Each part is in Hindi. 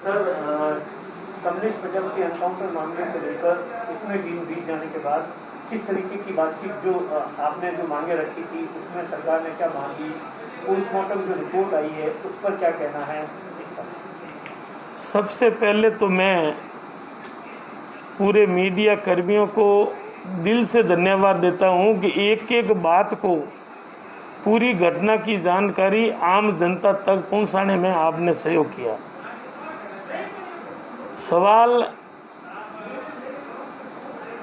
सर, कमलेश प्रजापति एनकाउंटर मामले को लेकर इतने दिन बीत जाने के बाद किस तरीके की बातचीत जो आपने जो मांगे रखी थी उसमें सरकार ने क्या मांगी, पोस्टमार्टम जो रिपोर्ट आई है उस पर क्या कहना है? सबसे पहले तो मैं पूरे मीडिया कर्मियों को दिल से धन्यवाद देता हूं कि एक एक बात को, पूरी घटना की जानकारी आम जनता तक पहुंचाने में आपने सहयोग किया। सवाल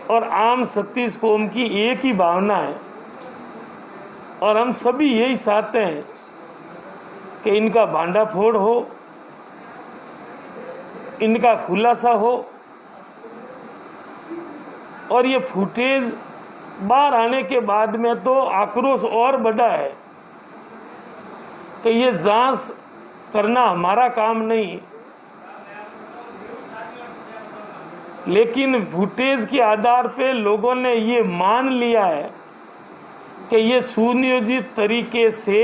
और आम 36 कौम की एक ही भावना है और हम सभी यही चाहते हैं कि इनका भांडाफोड़ हो, इनका खुलासा हो और ये फुटेज बाहर आने के बाद में तो आक्रोश और बढ़ा है कि ये जांच करना हमारा काम नहीं, लेकिन फुटेज के आधार पे लोगों ने ये मान लिया है कि ये सुनियोजित तरीके से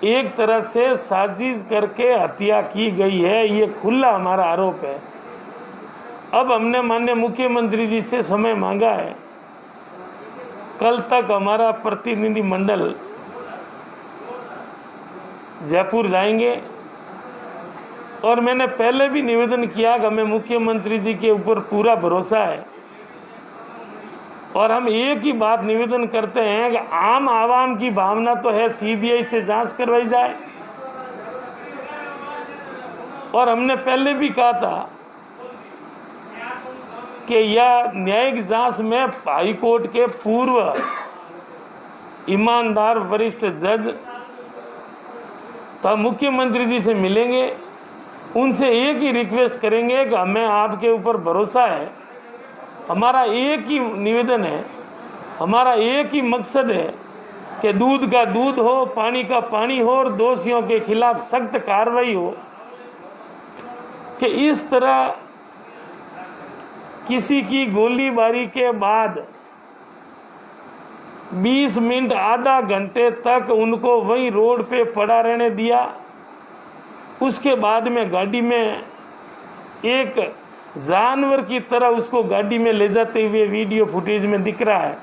एक तरह से साजिश करके हत्या की गई है। ये खुला हमारा आरोप है। अब हमने माननीय मुख्यमंत्री जी से समय मांगा है। कल तक हमारा प्रतिनिधि मंडल जयपुर जाएंगे और मैंने पहले भी निवेदन किया कि हमें मुख्यमंत्री जी के ऊपर पूरा भरोसा है और हम एक ही बात निवेदन करते हैं कि आम आवाम की भावना तो है सीबीआई से जांच करवाई जाए। और हमने पहले भी कहा था कि यह न्यायिक जांच में हाई कोर्ट के पूर्व ईमानदार वरिष्ठ जज तो मुख्यमंत्री जी से मिलेंगे, उनसे एक ही रिक्वेस्ट करेंगे कि हमें आपके ऊपर भरोसा है। हमारा एक ही निवेदन है, हमारा एक ही मकसद है कि दूध का दूध हो, पानी का पानी हो और दोषियों के खिलाफ सख्त कार्रवाई हो। कि इस तरह किसी की गोलीबारी के बाद 20 मिनट आधा घंटे तक उनको वहीं रोड पे पड़ा रहने दिया, उसके बाद में गाड़ी में एक जानवर की तरह उसको गाड़ी में ले जाते हुए वीडियो फुटेज में दिख रहा है।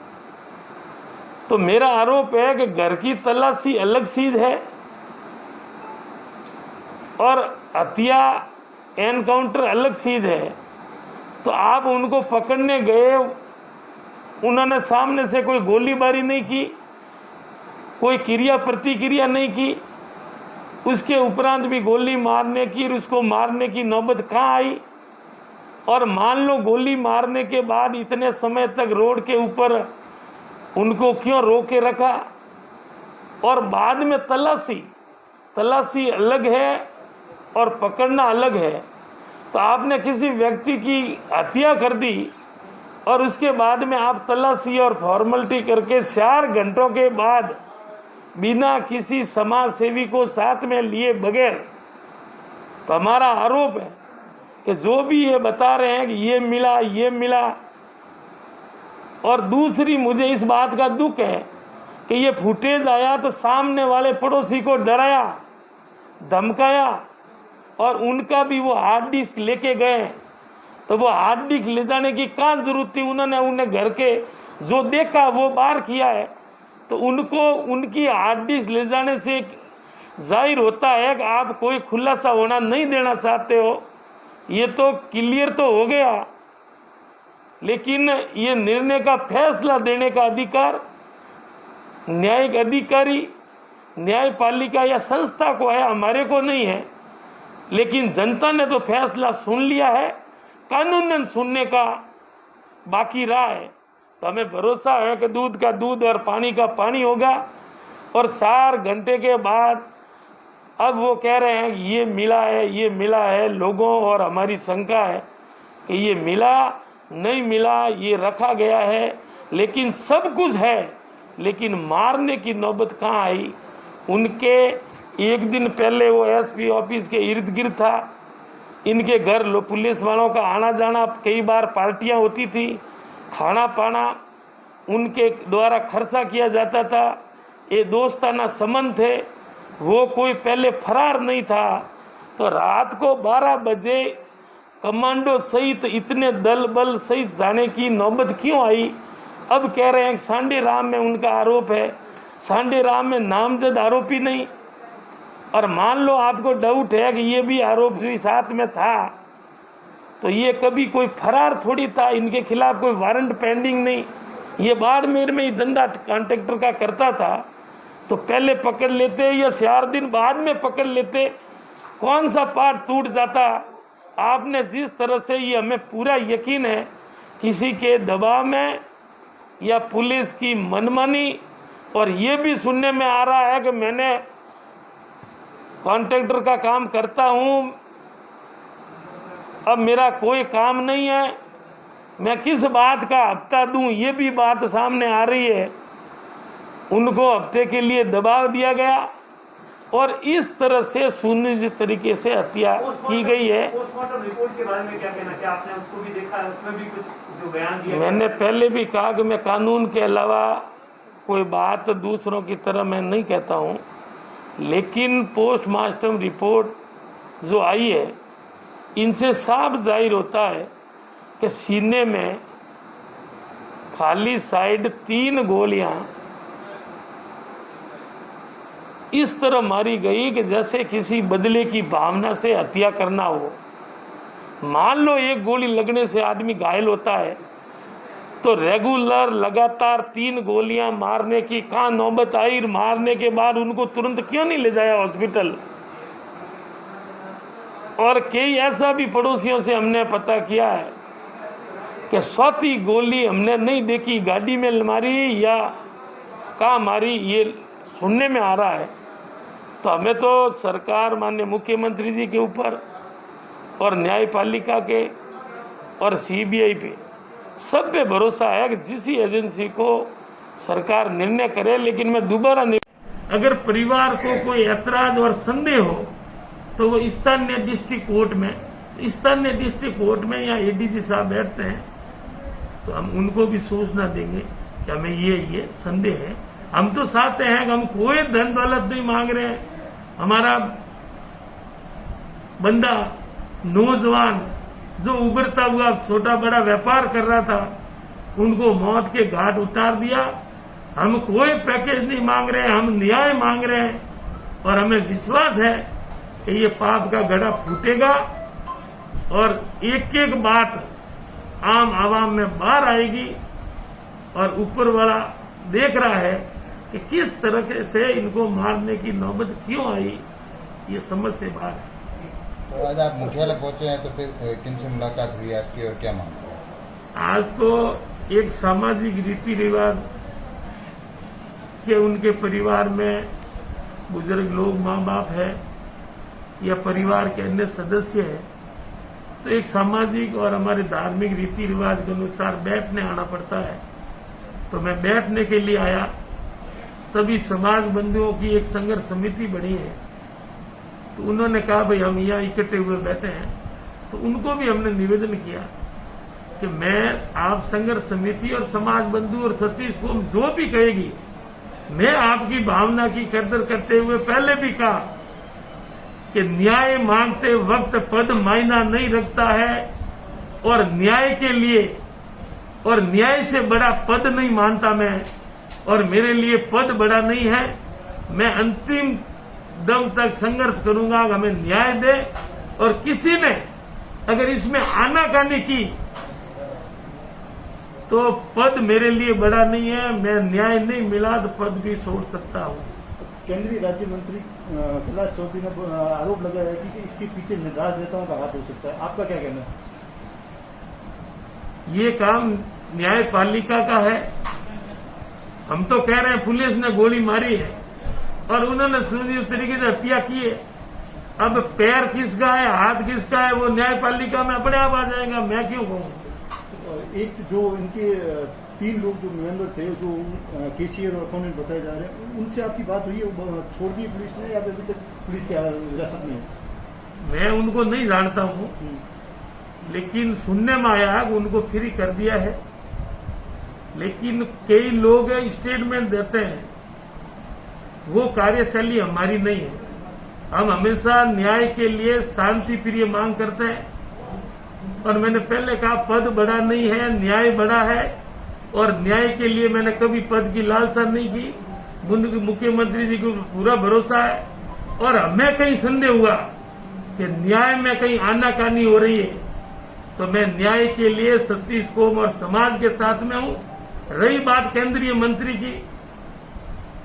तो मेरा आरोप है कि घर की तलाशी अलग चीज है और हत्या एनकाउंटर अलग चीज है। तो आप उनको पकड़ने गए, उन्होंने सामने से कोई गोलीबारी नहीं की, कोई क्रिया प्रतिक्रिया नहीं की, उसके उपरांत भी गोली मारने की और उसको मारने की नौबत कहाँ आई? और मान लो गोली मारने के बाद इतने समय तक रोड के ऊपर उनको क्यों रोक के रखा? और बाद में तलाशी अलग है और पकड़ना अलग है। तो आपने किसी व्यक्ति की हत्या कर दी और उसके बाद में आप तलाशी और फॉर्मेलिटी करके 4 घंटों के बाद बिना किसी समाज सेवी को साथ में लिए बगैर, तो हमारा आरोप है कि जो भी ये बता रहे हैं कि ये मिला। और दूसरी मुझे इस बात का दुख है कि ये फुटेज आया तो सामने वाले पड़ोसी को डराया, धमकाया और उनका भी वो हार्ड डिस्क लेके गए। तो वो हार्ड डिस्क ले जाने की क्या जरूरत थी? उन्होंने उन्हें घर के जो देखा वो बाहर किया है। तो उनको उनकी हार्ड डिस्क ले जाने से जाहिर होता है कि आप कोई खुलासा होना नहीं देना चाहते हो। ये तो क्लियर तो हो गया, लेकिन ये निर्णय का फैसला देने का अधिकार न्यायिक अधिकारी, न्यायपालिका या संस्था को है, हमारे को नहीं है। लेकिन जनता ने तो फैसला सुन लिया है, कानूनन सुनने का बाकी रहा है। तो हमें भरोसा है कि दूध का दूध और पानी का पानी होगा। और 4 घंटे के बाद अब वो कह रहे हैं ये मिला है। लोगों और हमारी शंका है कि ये मिला नहीं मिला, ये रखा गया है, लेकिन सब कुछ है। लेकिन मारने की नौबत कहाँ आई? उनके एक दिन पहले वो एसपी ऑफिस के इर्द गिर्द था, इनके घर पुलिस वालों का आना जाना, कई बार पार्टियां होती थी, खाना पाना उनके द्वारा खर्चा किया जाता था। ये दोस्ताना संबंध थे। वो कोई पहले फरार नहीं था, तो रात को 12 बजे कमांडो सहित इतने दल बल सहित जाने की नौबत क्यों आई? अब कह रहे हैं सांडे राम में उनका आरोप है, सांडे राम में नामजद आरोपी नहीं। और मान लो आपको डाउट है कि ये भी आरोपी साथ में था, तो ये कभी कोई फरार थोड़ी था, इनके खिलाफ कोई वारंट पेंडिंग नहीं। ये बाड़मेर में ही धंधा कॉन्ट्रैक्टर का करता था, तो पहले पकड़ लेते या 4 दिन बाद में पकड़ लेते, कौन सा पार्ट टूट जाता? आपने जिस तरह से, ये हमें पूरा यकीन है, किसी के दबाव में या पुलिस की मनमानी, और ये भी सुनने में आ रहा है कि मैंने कॉन्ट्रैक्टर का काम करता हूँ, अब मेरा कोई काम नहीं है, मैं किस बात का हफ्ता दूं, ये भी बात सामने आ रही है। उनको हफ्ते के लिए दबाव दिया गया और इस तरह से सुनियोजित तरीके से हत्या की गई है। पोस्टमार्टम रिपोर्ट के बारे में क्या कहना, क्या आपने उसको भी देखा है? उसमें भी कुछ जो बयान दिया? मैंने पहले भी कहा कि मैं कानून के अलावा कोई बात दूसरों की तरह मैं नहीं कहता हूँ, लेकिन पोस्टमार्टम रिपोर्ट जो आई है, इनसे साफ जाहिर होता है कि सीने में खाली साइड 3 गोलियां इस तरह मारी गई कि जैसे किसी बदले की भावना से हत्या करना हो। मान लो एक गोली लगने से आदमी घायल होता है, तो रेगुलर लगातार 3 गोलियां मारने की कहाँ नौबत आई? मारने के बाद उनको तुरंत क्यों नहीं ले जाया हॉस्पिटल? और कई ऐसा भी पड़ोसियों से हमने पता किया है कि 4थी गोली हमने नहीं देखी, गाड़ी में मारी या कहाँ मारी, ये सुनने में आ रहा है। तो हमें तो सरकार, माननीय मुख्यमंत्री जी के ऊपर और न्यायपालिका के और सीबीआई पे, सब पे भरोसा है कि जिस एजेंसी को सरकार निर्णय करे। लेकिन मैं दोबारा, अगर परिवार को कोई ऐतराज और संदेह हो तो वो स्थानीय डिस्ट्रिक्ट कोर्ट में या एडीजी साहब बैठते हैं, तो हम उनको भी सूचना देंगे कि हमें ये संदेह है। हम तो चाहते हैं कि हम कोई धन दौलत नहीं मांग रहे हैं। हमारा बंदा नौजवान जो उभरता हुआ छोटा बड़ा व्यापार कर रहा था, उनको मौत के घाट उतार दिया। हम कोई पैकेज नहीं मांग रहे हैं, हम न्याय मांग रहे हैं, और हमें विश्वास है कि ये पाप का घड़ा फूटेगा और एक एक बात आम आवाम में बाहर आएगी। और ऊपर वाला देख रहा है कि किस तरह से इनको मारने की नौबत क्यों आई, ये समझ से बाहर है। तो आज आप मुख्यालय पहुंचे हैं, तो फिर किनसे मुलाकात हुई आपकी और क्या मांग? आज तो एक सामाजिक रीति रिवाज के उनके परिवार में बुजुर्ग लोग, माँ बाप है या परिवार के अन्य सदस्य है, तो एक सामाजिक और हमारे धार्मिक रीति रिवाज के अनुसार बैठने आना पड़ता है। तो मैं बैठने के लिए आया, तभी समाज बंधुओं की एक संघर्ष समिति बनी है, तो उन्होंने कहा भाई हम यहाँ इकट्ठे हुए बैठे हैं, तो उनको भी हमने निवेदन किया कि मैं, आप संघर्ष समिति और समाज बंधु और सतीश को जो भी कहेगी, मैं आपकी भावना की कदर करते हुए पहले भी कहा कि न्याय मांगते वक्त पद मायना नहीं रखता है, और न्याय के लिए और न्याय से बड़ा पद नहीं मानता मैं, और मेरे लिए पद बड़ा नहीं है। मैं अंतिम दम तक संघर्ष करूंगा कि हमें न्याय दे, और किसी ने अगर इसमें आनाकानी की तो पद मेरे लिए बड़ा नहीं है, मैं न्याय नहीं मिला तो पद भी छोड़ सकता हूं। केंद्रीय राज्य मंत्री कैलाश चौधरी ने आरोप लगाया है कि इसके पीछे निर्दोष नेताओं का हाथ हो सकता है, आपका क्या कहना है? ये काम न्यायपालिका का है। हम तो कह रहे हैं पुलिस ने गोली मारी है और उन्होंने सुनियोजित तरीके से हत्या की है। अब पैर किसका है, हाथ किसका है, वो न्यायपालिका में अपने आप आ जाएगा, मैं क्यों कहूँ। एक जो इनके 3 लोग जो मेंबर थे, जो केसीआर और अपोनेंट बताए जा रहे हैं, उनसे आपकी बात हुई है? वो छोड़ दी पुलिस ने या अभी तक पुलिस के हिरासत में है? मैं उनको नहीं जानता हूँ, लेकिन सुनने में आया कि उनको फ्री कर दिया है। लेकिन कई लोग स्टेटमेंट देते हैं, वो कार्यशैली हमारी नहीं है। हम हमेशा न्याय के लिए शांति प्रिय मांग करते हैं, और मैंने पहले कहा पद बड़ा नहीं है, न्याय बड़ा है, और न्याय के लिए मैंने कभी पद की लालसा नहीं की। मुख्यमंत्री जी को पूरा भरोसा है, और हमें कहीं संदेह हुआ कि न्याय में कहीं आनाकानी हो रही है तो मैं न्याय के लिए सतीश कोम और समाज के साथ में हूं। रही बात केंद्रीय मंत्री की,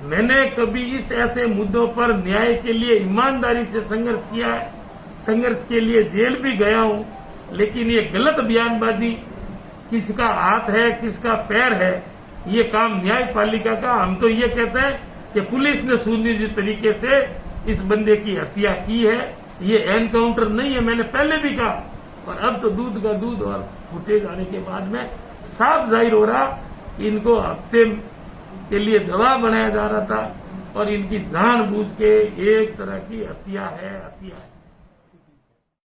मैंने कभी इस ऐसे मुद्दों पर न्याय के लिए ईमानदारी से संघर्ष किया है, संघर्ष के लिए जेल भी गया हूं, लेकिन ये गलत बयानबाजी, किसका हाथ है किसका पैर है, ये काम न्यायपालिका का। हम तो ये कहते हैं कि पुलिस ने सुनियोजित तरीके से इस बंदे की हत्या की है, ये एनकाउंटर नहीं है, मैंने पहले भी कहा। और अब तो दूध का दूध और फुटेज आने के बाद में साफ जाहिर हो रहा इनको हफ्ते के लिए दबाव बनाया जा रहा था, और इनकी जानबूझ के एक तरह की हत्या है।